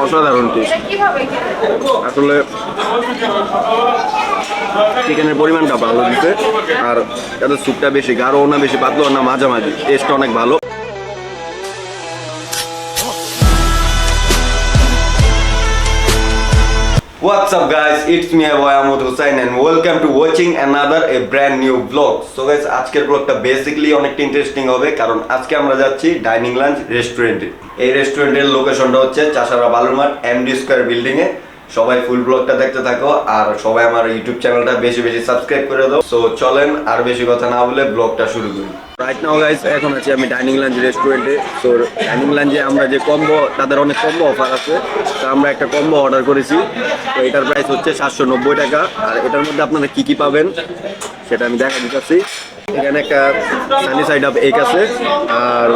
অসাধারণ টেস্ট। আসলে চিকেনের পরিমাণটা ভালো দিতে, আর তাদের স্যুপটা বেশি গাঢ়ও না বেশি পাতলাও না, মাঝামাঝি। টেস্ট অনেক ভালো। What's up guys, it's me boy Ahmed Hussain and welcome to watching another a brand new vlog. So guys, আজকের ব্লগটা বেসিক্যালি অনেকটা ইন্টারেস্টিং হবে, কারণ আজকে আমরা যাচ্ছি ডাইনিং লাঞ্চ রেস্টুরেন্টে। এই রেস্টুরেন্টের লোকেশনটা হচ্ছে চাষারা বালুরমাঠ এমডি স্কয়ার বিল্ডিং এ। সবাই ফুল ব্লগটা দেখতে থাকো, আর সবাই আমার ইউটিউব চ্যানেলটা বেশি বেশি সাবস্ক্রাইব করে দাও। সো চলেন আর বেশি কথা না বলে ব্লগটা শুরু করি। রাইট নাও গাইস, এখন আছি আমি ডাইনিং লাঞ্চ রেস্টুরেন্টে। তো ডাইনিং লাঞ্চে আমরা যে কম্বো, তাদের অনেক কম্বো অফার আছে, তো আমরা একটা কম্বো অর্ডার করেছি। তো এটার প্রাইস হচ্ছে 790 টাকা। আর এটার মধ্যে আপনারা কি কি পাবেন সেটা আমি দেখা দিচ্ছি। এখানে একটা সানি সাইড আপ এগ আছে, আর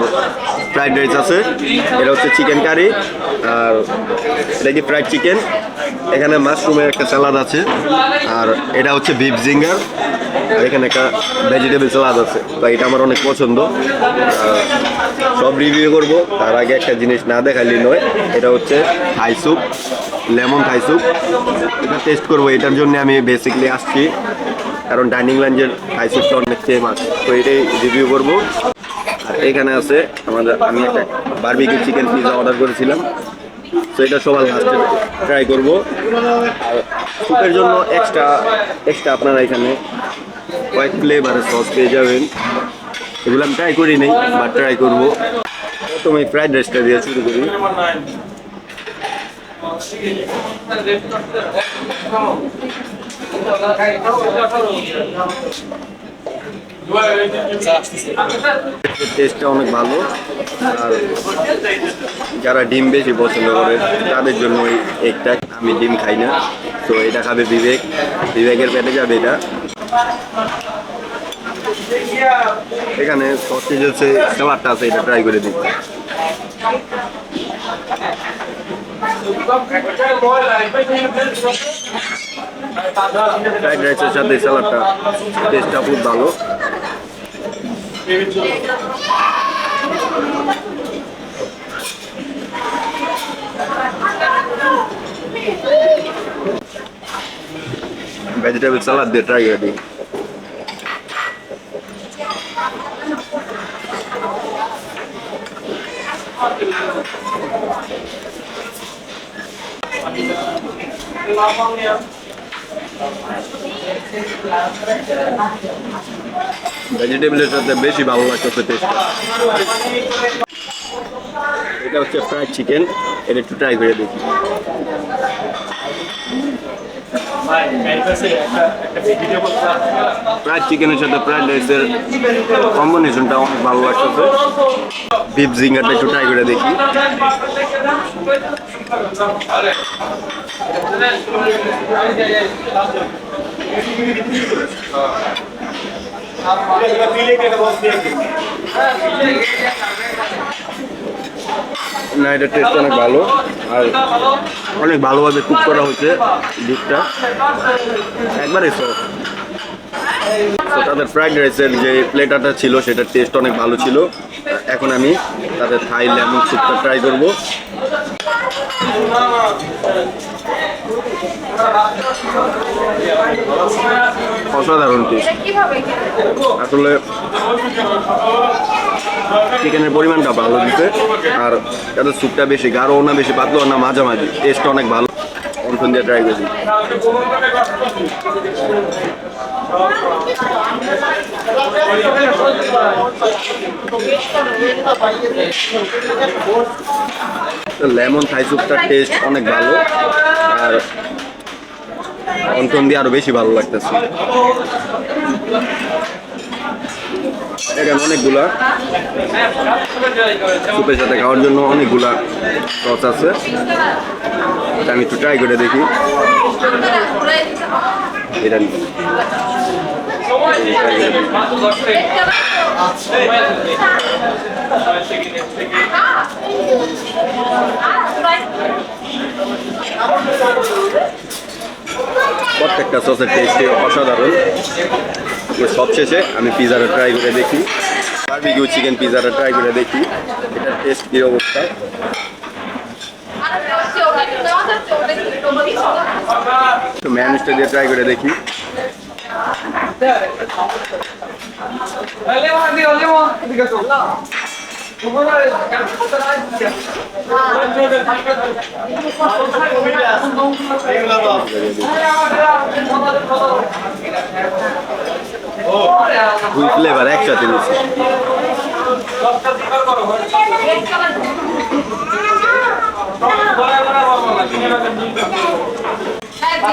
ফ্রাইড রাইস আছে। এটা হচ্ছে চিকেন কারি, আর এটা কি ফ্রাইড চিকেন। এখানে মাশরুমের একটা স্যালাড আছে, আর এটা হচ্ছে বিফ জিঙ্গার। আর এখানে একটা ভেজিটেবল স্যালাড আছে। তো এটা আমার অনেক পছন্দ, সব রিভিউ করব। তার আগে একটা জিনিস না দেখাইলেই নয়, এটা হচ্ছে Thai soup, lemon Thai soup. এটা টেস্ট করবো, এটার জন্য আমি বেসিক্যালি আসছি, কারণ ডাইনিং লাঞ্চের থাই স্যুপটা অনেক ফেমাস। তো এটাই রিভিউ করবো। আর এখানে আছে আমি একটা বারবিকিউ চিকেন পিৎজা অর্ডার করেছিলাম, তো এটা সবার লাস্টে ট্রাই করবো। আর স্যুপের জন্য এক্সট্রা আপনারা এখানে কয়েক ফ্লেভারের সস পেয়ে যাবেন। এগুলো আমি ট্রাই করি নেই, বাট ট্রাই করবো। প্রথমে ফ্রাইড রাইসটা দিয়ে শুরু করি। টেস্টটা অনেক ভালো, আর যারা ডিম বেশি পছন্দ করে তাদের জন্য এই এগটা। আমি ডিম খাই না, তো এটা খাবে বিবেকের পেটে যাবে এটা। এখানে সসেজ হচ্ছে স্যালাডটা আছে, এটা ট্রাই করে দিই। ফ্রাইড রাইসের সাথে স্যালাডটা টেস্টটা খুব ভালো। ভেজিটেবল স্যালাড দিয়ে ট্রাই করে দিই। ভেজিটেবলের সাথে বেশি ভালো লাগতেছে টেস্টটা। এটা হচ্ছে ফ্রাইড চিকেন, এটা একটু ট্রাই করে দেখি। ফ্রাইড চিকেনের সাথে ফ্রাইড রাইসের কম্বিনেশনটা অনেক ভালো লাগতেছে। বিফ জিঙ্গারটা একটু ট্রাই করে দেখি। না, এটা টেস্ট অনেক ভালো, আর অনেক ভালোভাবে কুক করা হচ্ছে ডিশটা, একবারে সফট। তো তাদের ফ্রাইড রাইসের যে প্লেটারটা ছিল সেটার টেস্ট অনেক ভালো ছিল। এখন আমি তাদের থাই লেমন স্যুপটা ট্রাই করব। অসাধারণ টেস্ট। আসলে চিকেনের পরিমাণটা ভালো দিতে, আর তাদের স্যুপটা বেশি গাঢ়ও না বেশি পাতলাও না, মাঝামাঝি। টেস্ট অনেক ভালো। অনখন দিয়ে ট্রাই করি। লেমন থাই স্যুপটার টেস্ট অনেক ভালো, আর অনখন দিয়ে আরো বেশি ভালো লাগতেছে। এখানে অনেকগুলা স্যুপের সাথে খাওয়ার জন্য অনেকগুলা সস আছে, আমি একটু ট্রাই করে দেখি। এটা প্রত্যেকটা সসের টেস্ট অসাধারণ। সবশেষে আমি পিজাটা ট্রাই করে দেখি। বারবিকিউ চিকেন পিজাটা ট্রাই করে দেখি এটা টেস্ট কি অবস্থা। তো ম্যানেজটা দিয়ে ট্রাই করে দেখি। দুই ফ্লেভার একসাথে নিচ্ছি।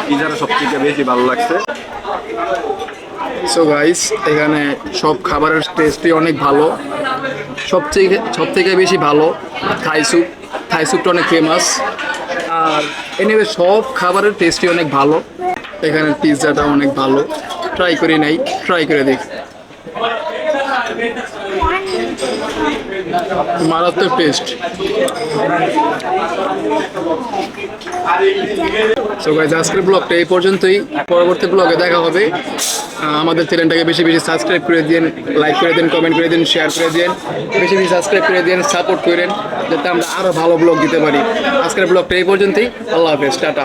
পিজাটা সবথেকে বেশি ভালো লাগছে। সো গাইস, এখানে সব খাবারের টেস্টই অনেক ভালো। সব থেকে বেশি ভালো থাই স্যুপ। থাই স্যুপটা অনেক ফেমাস। আর এনিওয়ে সব খাবারের টেস্টই অনেক ভালো। এখানে পিৎজাটা অনেক ভালো, ট্রাই করে দেখি। মারাত্মক টেস্ট। সো গাইস, আজকের ব্লগটা এই পর্যন্তই। পরবর্তী ব্লগে দেখা হবে। আমাদের চ্যানেলটাকে বেশি বেশি সাবস্ক্রাইব করে দিন, লাইক করে দিন, কমেন্ট করে দিন, শেয়ার করে দিন, বেশি বেশি সাবস্ক্রাইব করে দিন, সাপোর্ট করেন যাতে আমরা আরও ভালো ব্লগ দিতে পারি। আজকের ব্লগটা এই পর্যন্তই। আল্লাহ হাফেজ, টাটা।